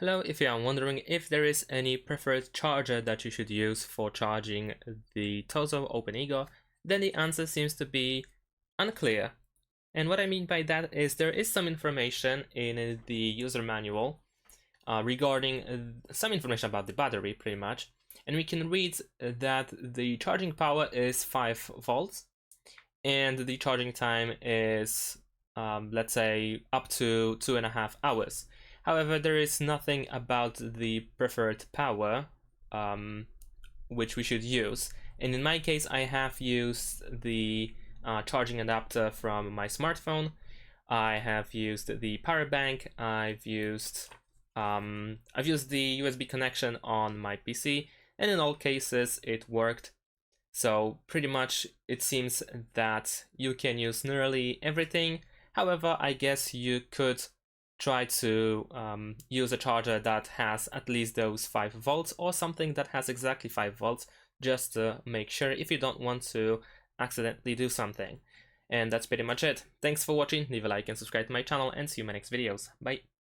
Hello, if you are wondering if there is any preferred charger that you should use for charging the TOZO OpenEgo, then the answer seems to be unclear. And what I mean by that is there is some information in the user manual regarding some information about the battery, pretty much. And we can read that the charging power is 5 volts and the charging time is, let's say, up to 2.5 hours. However, there is nothing about the preferred power which we should use. And in my case, I have used the charging adapter from my smartphone. I have used the power bank. I've used the USB connection on my PC, and in all cases it worked. So pretty much it seems that you can use nearly everything. However, I guess you could try to use a charger that has at least those 5 volts or something that has exactly 5 volts, just to make sure if you don't want to accidentally do something. And that's pretty much it. Thanks for watching, leave a like and subscribe to my channel, and see you in my next videos. Bye!